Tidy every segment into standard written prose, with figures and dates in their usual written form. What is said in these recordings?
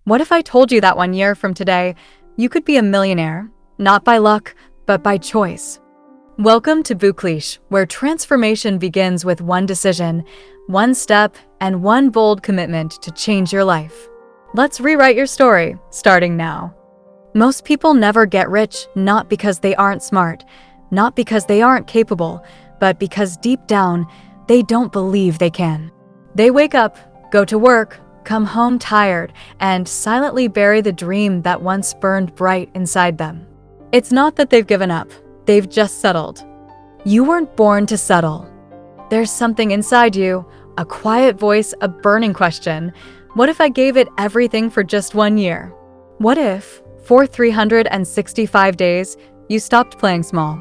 What if I told you that 1 year from today, you could be a millionaire, not by luck, but by choice? Welcome to Bookleesh, where transformation begins with one decision, one step, and one bold commitment to change your life. Let's rewrite your story, starting now. Most people never get rich not because they aren't smart, not because they aren't capable, but because deep down, they don't believe they can. They wake up, go to work, come home tired, and silently bury the dream that once burned bright inside them. It's not that they've given up, they've just settled. You weren't born to settle. There's something inside you, a quiet voice, a burning question. What if I gave it everything for just 1 year? What if, for 365 days, you stopped playing small?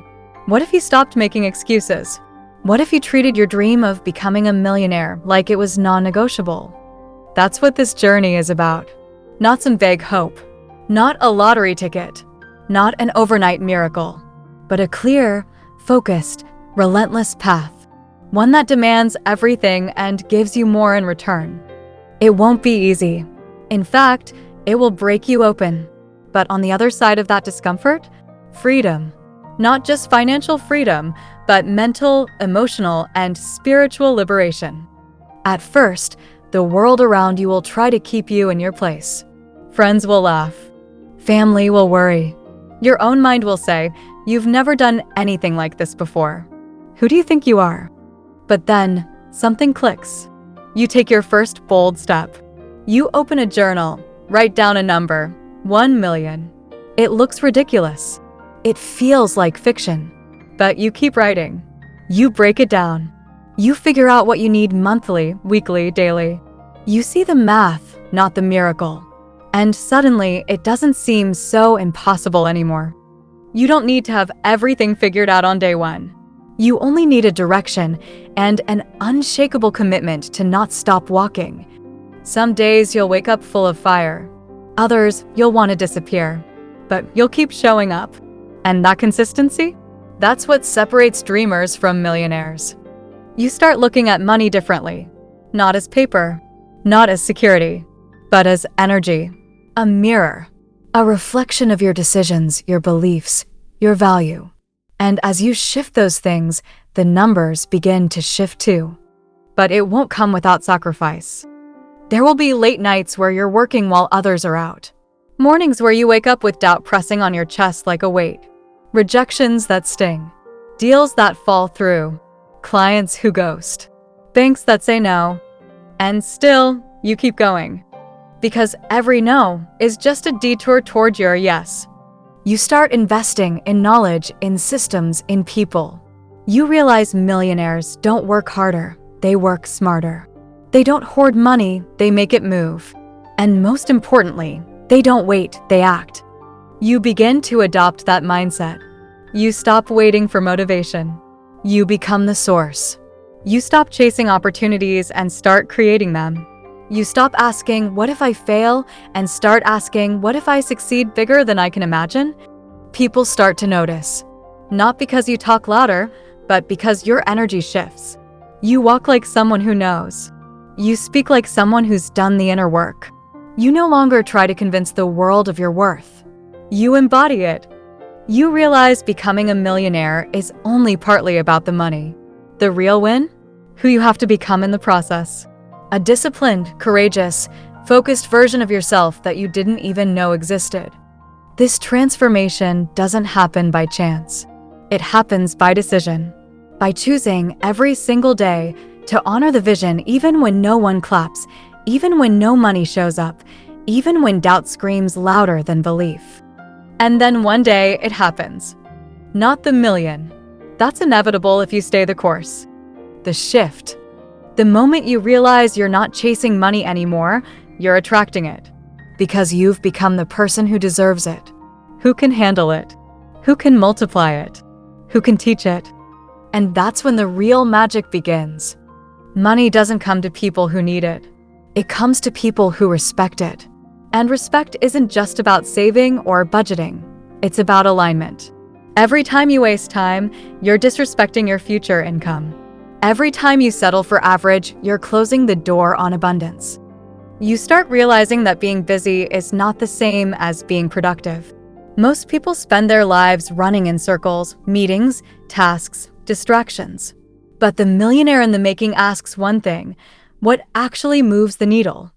What if you stopped making excuses? What if you treated your dream of becoming a millionaire like it was non-negotiable? That's what this journey is about. Not some vague hope, not a lottery ticket, not an overnight miracle, but a clear, focused, relentless path. One that demands everything and gives you more in return. It won't be easy. In fact, it will break you open. But on the other side of that discomfort, freedom. Not just financial freedom, but mental, emotional, and spiritual liberation. At first, the world around you will try to keep you in your place. Friends will laugh. Family will worry. Your own mind will say, "You've never done anything like this before. Who do you think you are?" But then, something clicks. You take your first bold step. You open a journal, write down a number, 1 million. It looks ridiculous. It feels like fiction. But you keep writing. You break it down. You figure out what you need monthly, weekly, daily. You see the math, not the miracle. And suddenly, it doesn't seem so impossible anymore. You don't need to have everything figured out on day one. You only need a direction and an unshakable commitment to not stop walking. Some days you'll wake up full of fire. Others, you'll want to disappear. But you'll keep showing up. And that consistency? That's what separates dreamers from millionaires. You start looking at money differently. Not as paper, not as security, but as energy. A mirror. A reflection of your decisions, your beliefs, your value. And as you shift those things, the numbers begin to shift too. But it won't come without sacrifice. There will be late nights where you're working while others are out. Mornings where you wake up with doubt pressing on your chest like a weight. Rejections that sting. Deals that fall through. Clients who ghost. Banks that say no. And still, you keep going. Because every no is just a detour toward your yes. You start investing in knowledge, in systems, in people. You realize millionaires don't work harder, they work smarter. They don't hoard money, they make it move. And most importantly, they don't wait, they act. You begin to adopt that mindset. You stop waiting for motivation. You become the source. You stop chasing opportunities and start creating them. You stop asking, "What if I fail?" and start asking, "What if I succeed bigger than I can imagine?" People start to notice. Not because you talk louder, but because your energy shifts. You walk like someone who knows. You speak like someone who's done the inner work. You no longer try to convince the world of your worth. You embody it. You realize becoming a millionaire is only partly about the money. The real win? Who you have to become in the process. A disciplined, courageous, focused version of yourself that you didn't even know existed. This transformation doesn't happen by chance. It happens by decision. By choosing every single day to honor the vision even when no one claps, even when no money shows up, even when doubt screams louder than belief. And then one day it happens. Not the million. That's inevitable if you stay the course. The shift. The moment you realize you're not chasing money anymore, you're attracting it. Because you've become the person who deserves it. Who can handle it. Who can multiply it. Who can teach it. And that's when the real magic begins. Money doesn't come to people who need it. It comes to people who respect it. And respect isn't just about saving or budgeting. It's about alignment. Every time you waste time, you're disrespecting your future income. Every time you settle for average, you're closing the door on abundance. You start realizing that being busy is not the same as being productive. Most people spend their lives running in circles, meetings, tasks, distractions. But the millionaire in the making asks one thing: what actually moves the needle?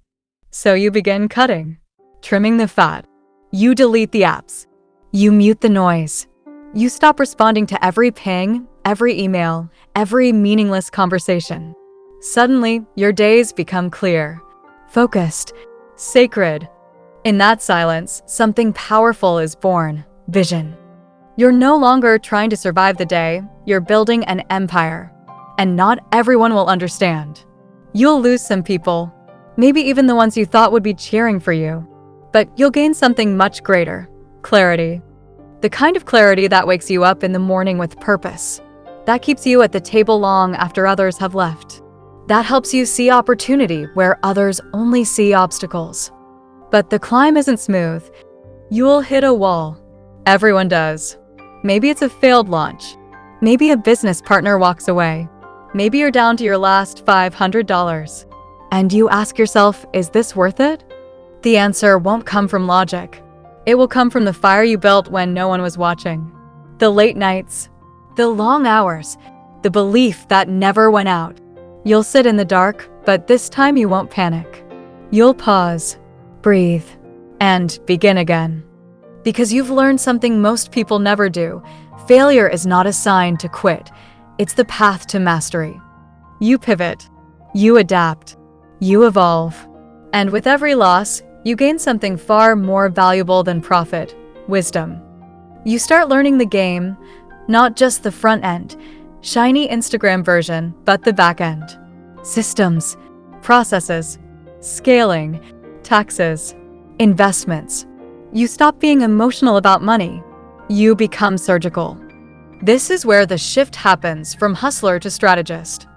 So you begin cutting, trimming the fat. You delete the apps. You mute the noise. You stop responding to every ping, every email, every meaningless conversation. Suddenly, your days become clear, focused, sacred. In that silence, something powerful is born: vision. You're no longer trying to survive the day, you're building an empire. And not everyone will understand. You'll lose some people, maybe even the ones you thought would be cheering for you. But you'll gain something much greater: clarity. The kind of clarity that wakes you up in the morning with purpose. That keeps you at the table long after others have left. That helps you see opportunity where others only see obstacles. But the climb isn't smooth. You'll hit a wall. Everyone does. Maybe it's a failed launch. Maybe a business partner walks away. Maybe you're down to your last $500. And you ask yourself, is this worth it? The answer won't come from logic. It will come from the fire you built when no one was watching. The late nights, the long hours, the belief that never went out. You'll sit in the dark, but this time you won't panic. You'll pause, breathe, and begin again. Because you've learned something most people never do. Failure is not a sign to quit. It's the path to mastery. You pivot, you adapt, you evolve. And with every loss, you gain something far more valuable than profit: wisdom. You start learning the game, not just the front end, shiny Instagram version, but the back end. Systems, processes, scaling, taxes, investments. You stop being emotional about money. You become surgical. This is where the shift happens from hustler to strategist.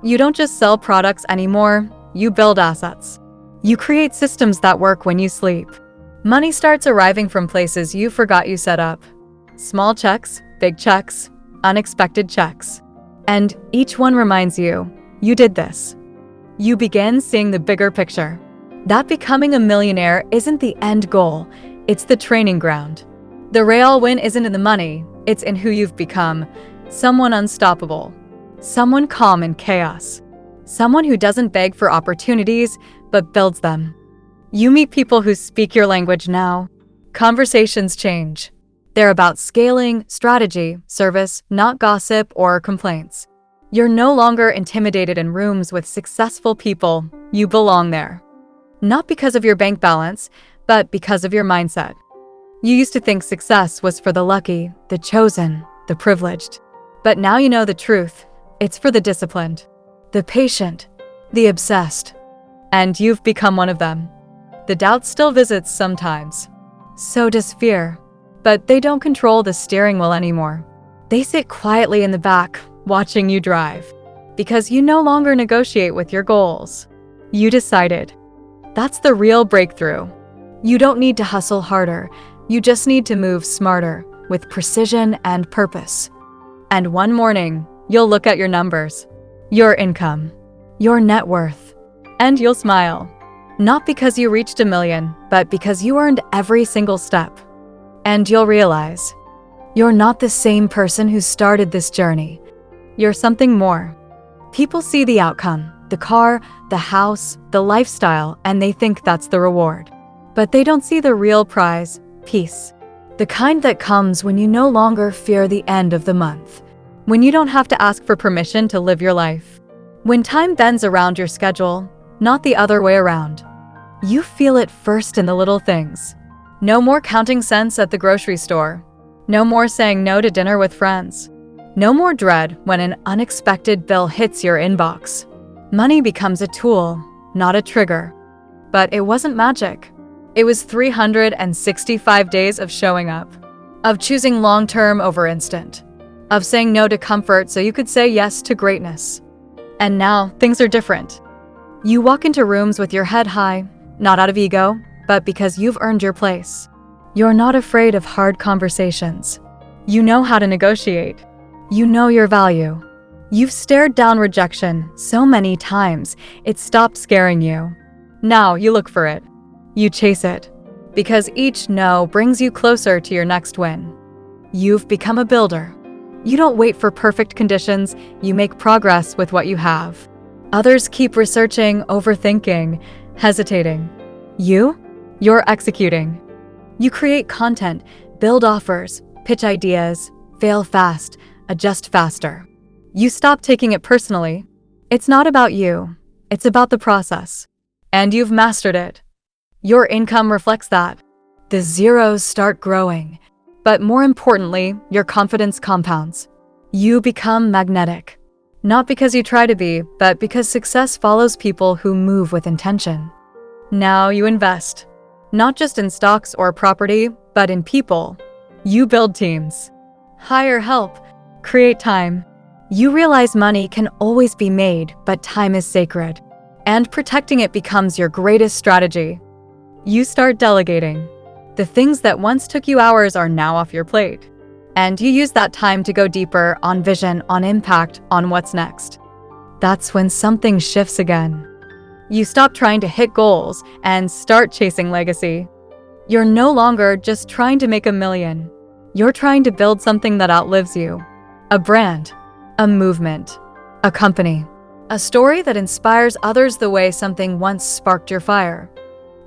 You don't just sell products anymore, you build assets. You create systems that work when you sleep. Money starts arriving from places you forgot you set up. Small checks, big checks, unexpected checks. And each one reminds you, you did this. You begin seeing the bigger picture. That becoming a millionaire isn't the end goal, it's the training ground. The real win isn't in the money, it's in who you've become. Someone unstoppable. Someone calm in chaos. Someone who doesn't beg for opportunities, but builds them. You meet people who speak your language now. Conversations change. They're about scaling, strategy, service, not gossip or complaints. You're no longer intimidated in rooms with successful people. You belong there. Not because of your bank balance, but because of your mindset. You used to think success was for the lucky, the chosen, the privileged. But now you know the truth. It's for the disciplined, the patient, the obsessed. And you've become one of them. The doubt still visits sometimes. So does fear. But they don't control the steering wheel anymore. They sit quietly in the back, watching you drive. Because you no longer negotiate with your goals. You decided. That's the real breakthrough. You don't need to hustle harder. You just need to move smarter, with precision and purpose. And one morning, you'll look at your numbers, your income, your net worth, and you'll smile. Not because you reached $1 million, but because you earned every single step. And you'll realize, you're not the same person who started this journey. You're something more. People see the outcome, the car, the house, the lifestyle, and they think that's the reward. But they don't see the real prize: peace. The kind that comes when you no longer fear the end of the month. When you don't have to ask for permission to live your life. When time bends around your schedule, not the other way around. You feel it first in the little things. No more counting cents at the grocery store. No more saying no to dinner with friends. No more dread when an unexpected bill hits your inbox. Money becomes a tool, not a trigger. But it wasn't magic. It was 365 days of showing up, of choosing long-term over instant, of saying no to comfort so you could say yes to greatness. And now, things are different. You walk into rooms with your head high, not out of ego, but because you've earned your place. You're not afraid of hard conversations. You know how to negotiate. You know your value. You've stared down rejection so many times, it stopped scaring you. Now you look for it. You chase it. Because each no brings you closer to your next win. You've become a builder. You don't wait for perfect conditions, you make progress with what you have. Others keep researching, overthinking, hesitating. You're executing. You create content, build offers, pitch ideas, fail fast, adjust faster. You stop taking it personally. It's not about you, it's about the process. And you've mastered it. Your income reflects that. The zeros start growing. But more importantly, your confidence compounds. You become magnetic. Not because you try to be, but because success follows people who move with intention. Now you invest. Not just in stocks or property, but in people. You build teams. Hire help. Create time. You realize money can always be made, but time is sacred. And protecting it becomes your greatest strategy. You start delegating. The things that once took you hours are now off your plate. And you use that time to go deeper on vision, on impact, on what's next. That's when something shifts again. You stop trying to hit goals and start chasing legacy. You're no longer just trying to make $1 million. You're trying to build something that outlives you. A brand, a movement, a company, a story that inspires others the way something once sparked your fire.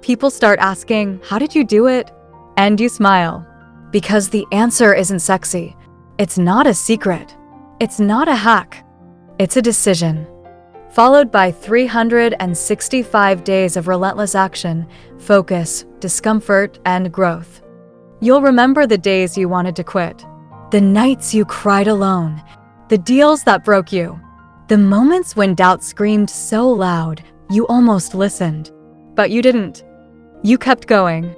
People start asking, "How did you do it?" And you smile. Because the answer isn't sexy. It's not a secret. It's not a hack. It's a decision. Followed by 365 days of relentless action, focus, discomfort, and growth. You'll remember the days you wanted to quit. The nights you cried alone. The deals that broke you. The moments when doubt screamed so loud, you almost listened. But you didn't. You kept going.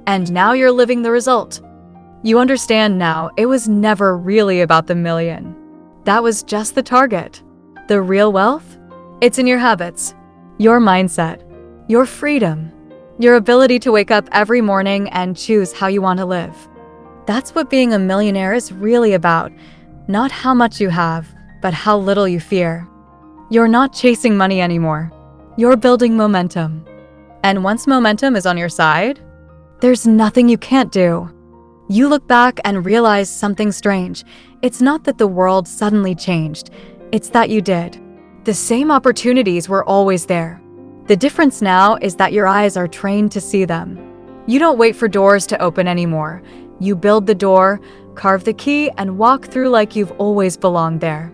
And now you're living the result. You understand now it was never really about the $1 million. That was just the target. The real wealth? It's in your habits, your mindset, your freedom, your ability to wake up every morning and choose how you want to live. That's what being a millionaire is really about. Not how much you have, but how little you fear. You're not chasing money anymore. You're building momentum. And once momentum is on your side, there's nothing you can't do. You look back and realize something strange. It's not that the world suddenly changed. It's that you did. The same opportunities were always there. The difference now is that your eyes are trained to see them. You don't wait for doors to open anymore. You build the door, carve the key, and walk through like you've always belonged there.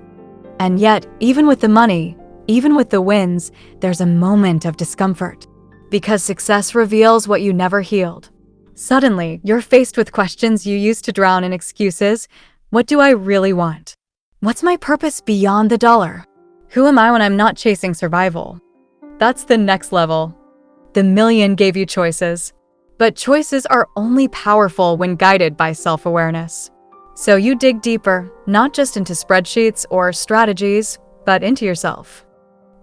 And yet, even with the money, even with the wins, there's a moment of discomfort. Because success reveals what you never healed. Suddenly, you're faced with questions you used to drown in excuses. What do I really want? What's my purpose beyond the dollar? Who am I when I'm not chasing survival? That's the next level. The $1 million gave you choices. But choices are only powerful when guided by self-awareness. So you dig deeper, not just into spreadsheets or strategies, but into yourself.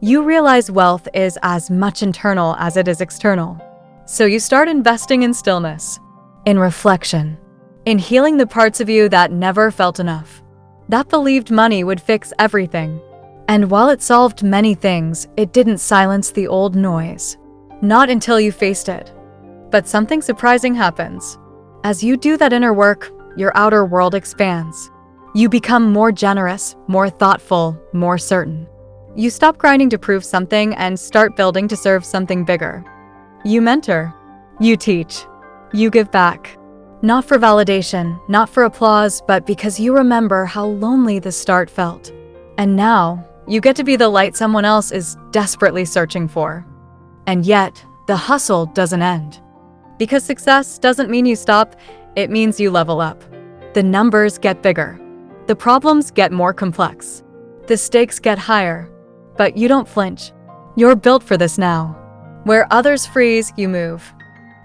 You realize wealth is as much internal as it is external. So you start investing in stillness, in reflection, in healing the parts of you that never felt enough, that believed money would fix everything. And while it solved many things, it didn't silence the old noise. Not until you faced it. But something surprising happens. As you do that inner work, your outer world expands. You become more generous, more thoughtful, more certain. You stop grinding to prove something and start building to serve something bigger. You mentor. You teach. You give back. Not for validation, not for applause, but because you remember how lonely the start felt. And now, you get to be the light someone else is desperately searching for. And yet, the hustle doesn't end. Because success doesn't mean you stop, it means you level up. The numbers get bigger. The problems get more complex. The stakes get higher. But you don't flinch. You're built for this now. Where others freeze, you move.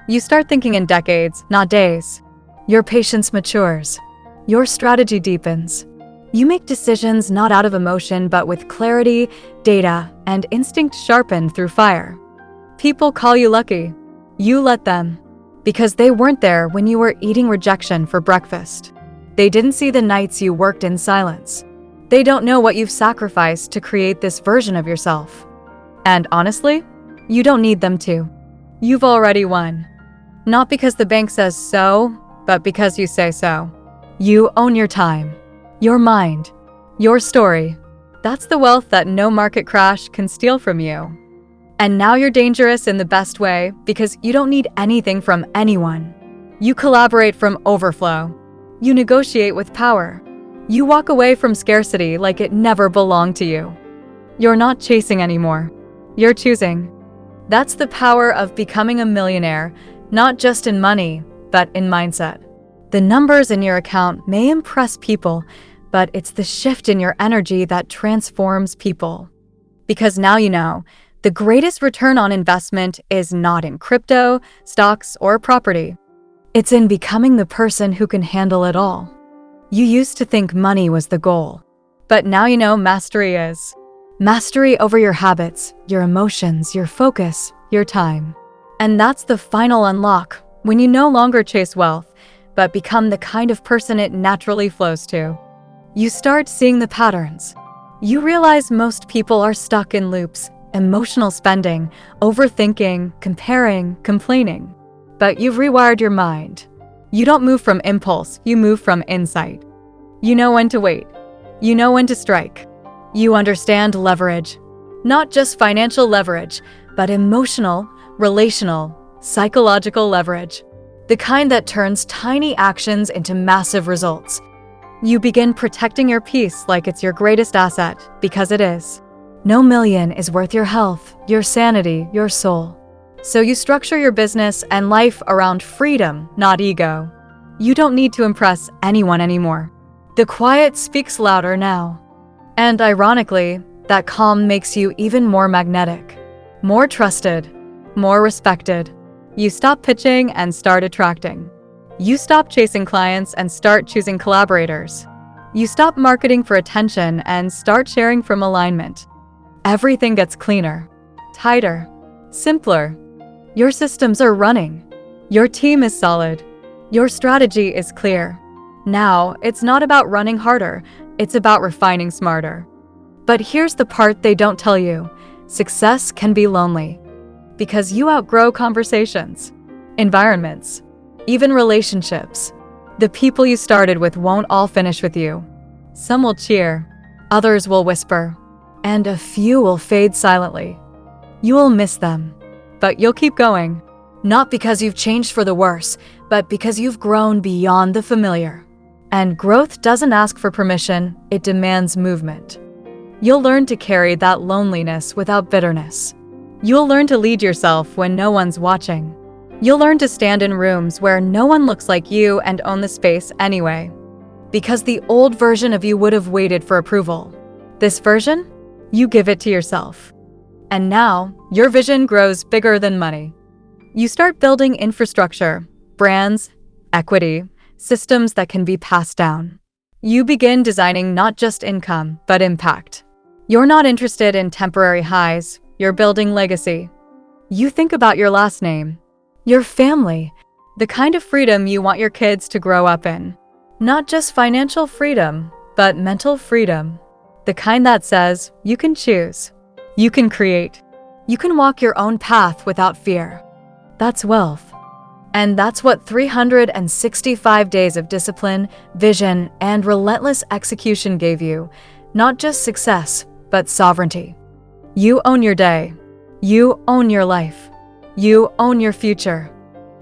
You start thinking in decades, not days. Your patience matures. Your strategy deepens. You make decisions not out of emotion, but with clarity, data, and instinct sharpened through fire. People call you lucky. You let them. Because they weren't there when you were eating rejection for breakfast. They didn't see the nights you worked in silence. They don't know what you've sacrificed to create this version of yourself. And honestly, You don't need them to. You've already won. Not because the bank says so, but because you say so. You own your time, your mind, your story. That's the wealth that no market crash can steal from you. And now you're dangerous in the best way because you don't need anything from anyone. You collaborate from overflow. You negotiate with power. You walk away from scarcity like it never belonged to you. You're not chasing anymore. You're choosing. That's the power of becoming a millionaire, not just in money, but in mindset. The numbers in your account may impress people, but it's the shift in your energy that transforms people. Because now you know, the greatest return on investment is not in crypto, stocks, or property. It's in becoming the person who can handle it all. You used to think money was the goal, but now you know mastery is. Mastery over your habits, your emotions, your focus, your time. And that's the final unlock when you no longer chase wealth, but become the kind of person it naturally flows to. You start seeing the patterns. You realize most people are stuck in loops, emotional spending, overthinking, comparing, complaining. But you've rewired your mind. You don't move from impulse, you move from insight. You know when to wait. You know when to strike. You understand leverage. Not just financial leverage, but emotional, relational, psychological leverage. The kind that turns tiny actions into massive results. You begin protecting your peace like it's your greatest asset, because it is. No million is worth your health, your sanity, your soul. So you structure your business and life around freedom, not ego. You don't need to impress anyone anymore. The quiet speaks louder now. And ironically, that calm makes you even more magnetic, more trusted, more respected. You stop pitching and start attracting. You stop chasing clients and start choosing collaborators. You stop marketing for attention and start sharing from alignment. Everything gets cleaner, tighter, simpler. Your systems are running. Your team is solid. Your strategy is clear. Now, it's not about running harder, it's about refining smarter. But here's the part they don't tell you. Success can be lonely. Because you outgrow conversations, environments, even relationships. The people you started with won't all finish with you. Some will cheer, others will whisper, and a few will fade silently. You will miss them, but you'll keep going. Not because you've changed for the worse, but because you've grown beyond the familiar. And growth doesn't ask for permission, it demands movement. You'll learn to carry that loneliness without bitterness. You'll learn to lead yourself when no one's watching. You'll learn to stand in rooms where no one looks like you and own the space anyway. Because the old version of you would have waited for approval. This version, you give it to yourself. And now, your vision grows bigger than money. You start building infrastructure, brands, equity, systems that can be passed down. You begin designing not just income, but impact. You're not interested in temporary highs, you're building legacy. You think about your last name, your family, the kind of freedom you want your kids to grow up in. Not just financial freedom, but mental freedom. The kind that says, you can choose, you can create, you can walk your own path without fear. That's wealth. And that's what 365 days of discipline, vision, and relentless execution gave you. Not just success, but sovereignty. You own your day. You own your life. You own your future.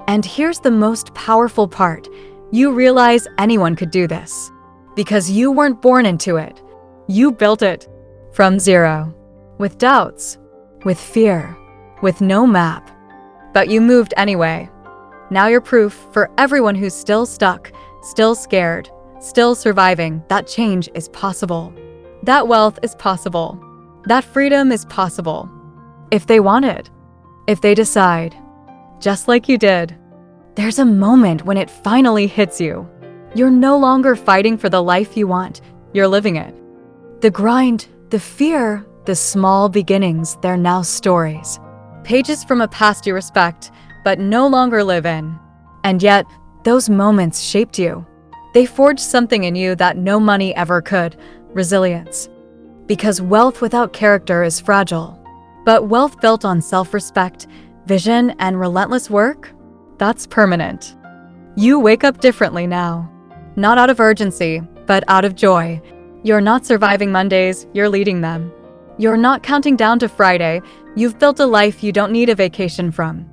And here's the most powerful part. You realize anyone could do this. Because you weren't born into it. You built it. From zero. With doubts. With fear. With no map. But you moved anyway. Now you're proof for everyone who's still stuck, still scared, still surviving that change is possible. That wealth is possible. That freedom is possible. If they want it. If they decide. Just like you did. There's a moment when it finally hits you. You're no longer fighting for the life you want. You're living it. The grind, the fear, the small beginnings, they're now stories. Pages from a past you respect, but no longer live in. And yet, those moments shaped you. They forged something in you that no money ever could, resilience. Because wealth without character is fragile. But wealth built on self-respect, vision, and relentless work? That's permanent. You wake up differently now. Not out of urgency, but out of joy. You're not surviving Mondays, you're leading them. You're not counting down to Friday, you've built a life you don't need a vacation from.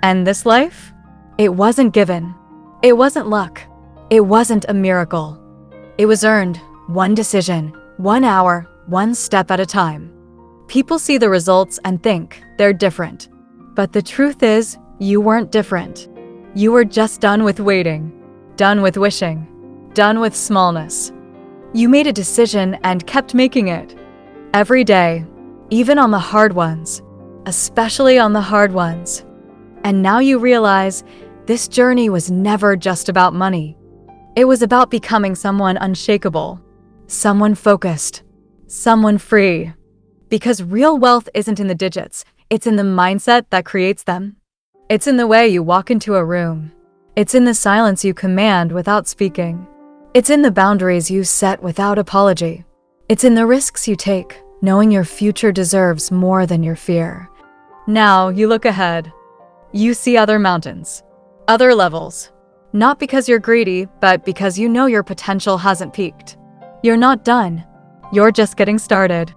And this life? It wasn't given. It wasn't luck. It wasn't a miracle. It was earned, one decision, 1 hour, one step at a time. People see the results and think they're different. But the truth is, you weren't different. You were just done with waiting, done with wishing, done with smallness. You made a decision and kept making it. Every day, even on the hard ones, especially on the hard ones. And now you realize this journey was never just about money. It was about becoming someone unshakable, someone focused, someone free. Because real wealth isn't in the digits, it's in the mindset that creates them. It's in the way you walk into a room. It's in the silence you command without speaking. It's in the boundaries you set without apology. It's in the risks you take, knowing your future deserves more than your fear. Now you look ahead. You see other mountains, other levels. Not because you're greedy, but because you know your potential hasn't peaked. You're not done. You're just getting started.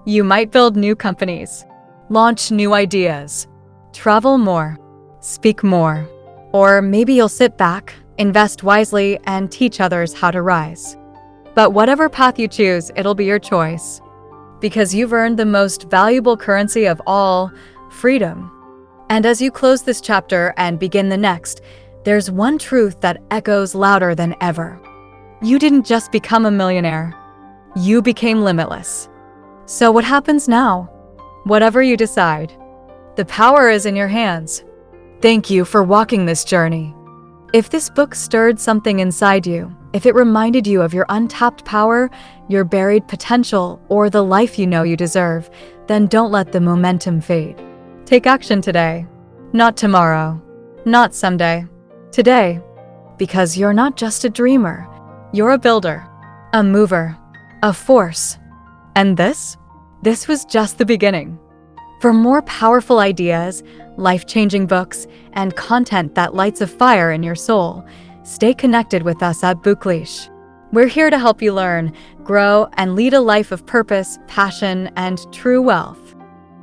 You might build new companies, launch new ideas, travel more, speak more. Or maybe you'll sit back, invest wisely, and teach others how to rise. But whatever path you choose, it'll be your choice. Because you've earned the most valuable currency of all, freedom. And as you close this chapter and begin the next, there's one truth that echoes louder than ever. You didn't just become a millionaire. You became limitless. So what happens now? Whatever you decide, the power is in your hands. Thank you for walking this journey. If this book stirred something inside you, if it reminded you of your untapped power, your buried potential, or the life you know you deserve, then don't let the momentum fade. Take action today. Not tomorrow. Not someday. Today. Because you're not just a dreamer. You're a builder, a mover, a force. And this was just the beginning. For more powerful ideas, life-changing books, and content that lights a fire in your soul, stay connected with us at Bookleesh. We're here to help you learn, grow, and lead a life of purpose, passion, and true wealth.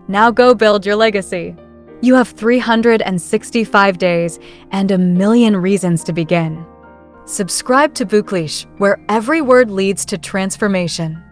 Now go build your legacy. You have 365 days and a million reasons to begin. Subscribe to Bookleesh, where every word leads to transformation.